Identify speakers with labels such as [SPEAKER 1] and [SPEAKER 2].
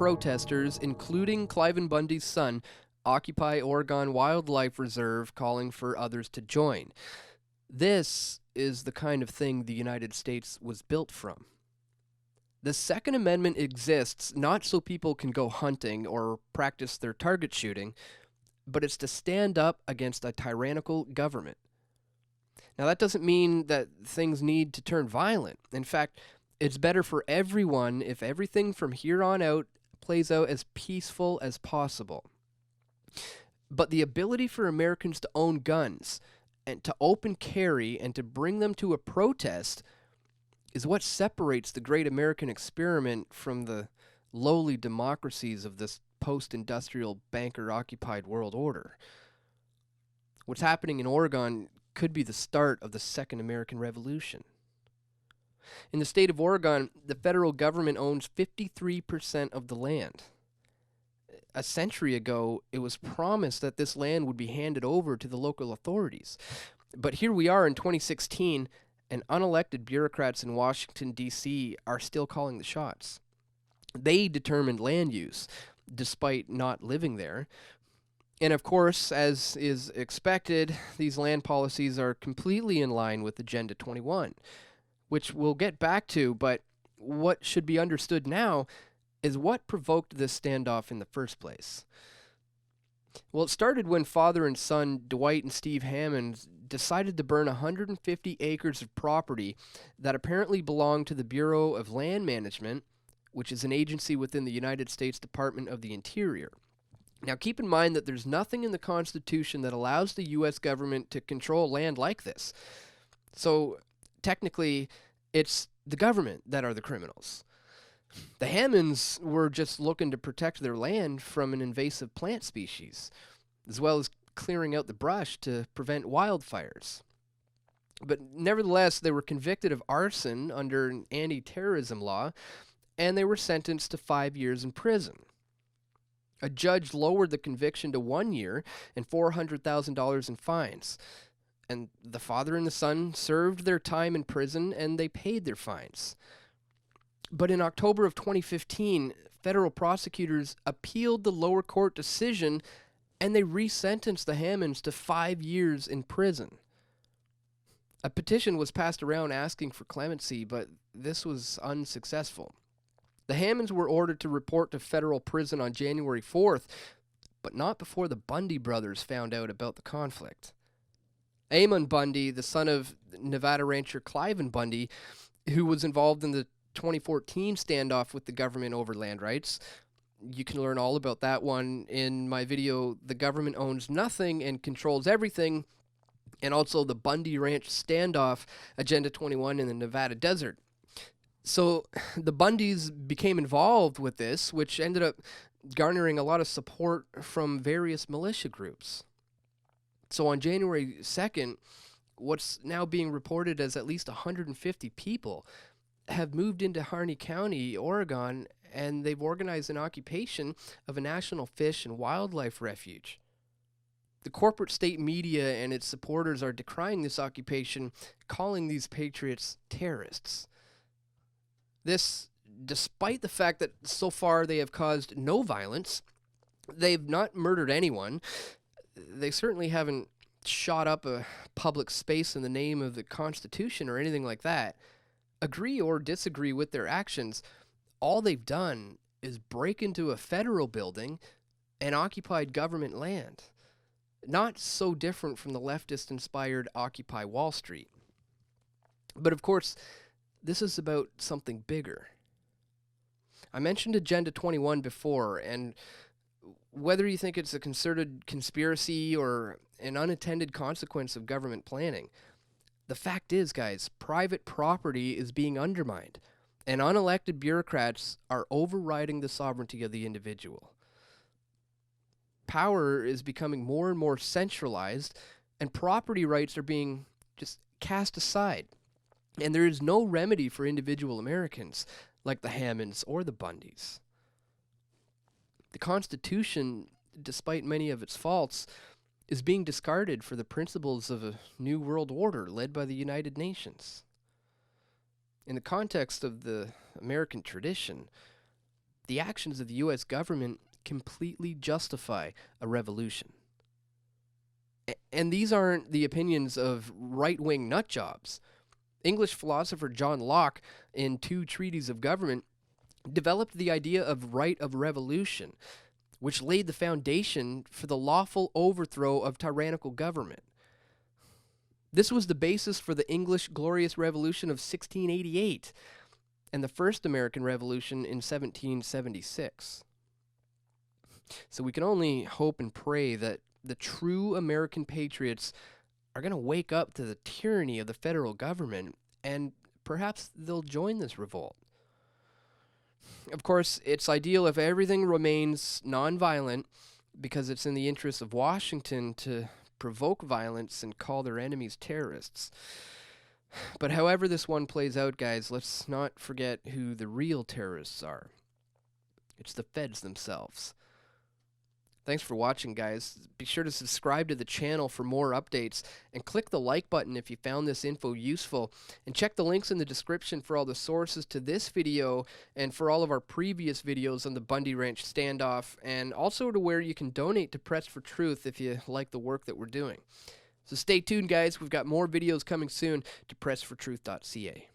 [SPEAKER 1] protesters, including Cliven Bundy's son, occupy Oregon Wildlife Reserve, calling for others to join. This is the kind of thing the United States was built from. The Second Amendment exists not so people can go hunting or practice their target shooting, but it's to stand up against a tyrannical government. Now, that doesn't mean that things need to turn violent. In fact, it's better for everyone if everything from here on out plays out as peaceful as possible. But the ability for Americans to own guns and to open carry and to bring them to a protest is what separates the great American experiment from the lowly democracies of this post-industrial banker-occupied world order. What's happening in Oregon could be the start of the Second American Revolution. In the state of Oregon, the federal government owns 53% of the land. A century ago, it was promised that this land would be handed over to the local authorities. But here we are in 2016, and unelected bureaucrats in Washington, D.C. are still calling the shots. They determined land use, despite not living there. And of course, as is expected, these land policies are completely in line with Agenda 21, which we'll get back to, but what should be understood now is what provoked this standoff in the first place. Well, it started when father and son, Dwight and Steve Hammond, decided to burn 150 acres of property that apparently belonged to the Bureau of Land Management, which is an agency within the United States Department of the Interior. Now, keep in mind that there's nothing in the Constitution that allows the U.S. government to control land like this. So, technically, it's the government that are the criminals. The Hammonds were just looking to protect their land from an invasive plant species, as well as clearing out the brush to prevent wildfires. But nevertheless, they were convicted of arson under an anti-terrorism law, and they were sentenced to 5 years in prison. A judge lowered the conviction to 1 year and $400,000 in fines. And the father and the son served their time in prison, and they paid their fines. But in October of 2015, federal prosecutors appealed the lower court decision, and they resentenced the Hammonds to 5 years in prison. A petition was passed around asking for clemency, but this was unsuccessful. The Hammonds were ordered to report to federal prison on January 4th, but not before the Bundy brothers found out about the conflict. Ammon Bundy, the son of Nevada rancher Cliven Bundy, who was involved in the 2014 standoff with the government over land rights. You can learn all about that one in my video, The Government Owns Nothing and Controls Everything, and also the Bundy Ranch Standoff, Agenda 21 in the Nevada Desert. So the Bundys became involved with this, which ended up garnering a lot of support from various militia groups. So on January 2nd, what's now being reported as at least 150 people have moved into Harney County, Oregon, and they've organized an occupation of a national fish and wildlife refuge. The corporate state media and its supporters are decrying this occupation, calling these patriots terrorists. This, despite the fact that so far they have caused no violence, they've not murdered anyone, they certainly haven't shot up a public space in the name of the Constitution or anything like that. Agree or disagree with their actions, all they've done is break into a federal building and occupied government land. Not so different from the leftist-inspired Occupy Wall Street. But of course, this is about something bigger. I mentioned Agenda 21 before, and whether you think it's a concerted conspiracy or an unintended consequence of government planning, the fact is, guys, private property is being undermined, and unelected bureaucrats are overriding the sovereignty of the individual. Power is becoming more and more centralized, and property rights are being just cast aside. And there is no remedy for individual Americans like the Hammonds or the Bundys. The Constitution, despite many of its faults, is being discarded for the principles of a new world order led by the United Nations. In the context of the American tradition, the actions of the U.S. government completely justify a revolution. And these aren't the opinions of right-wing nutjobs. English philosopher John Locke, in 2 Treatises of Government, developed the idea of right of revolution, which laid the foundation for the lawful overthrow of tyrannical government. This was the basis for the English Glorious Revolution of 1688 and the First American Revolution in 1776. So we can only hope and pray that the true American patriots are going to wake up to the tyranny of the federal government, and perhaps they'll join this revolt. Of course, it's ideal if everything remains nonviolent, because it's in the interest of Washington to provoke violence and call their enemies terrorists. But however this one plays out, guys, let's not forget who the real terrorists are. It's the feds themselves. Thanks for watching, guys. Be sure to subscribe to the channel for more updates, and click the like button if you found this info useful, and check the links in the description for all the sources to this video and for all of our previous videos on the Bundy Ranch standoff, and also to where you can donate to Press for Truth if you like the work that we're doing. So stay tuned, guys. We've got more videos coming soon to pressfortruth.ca.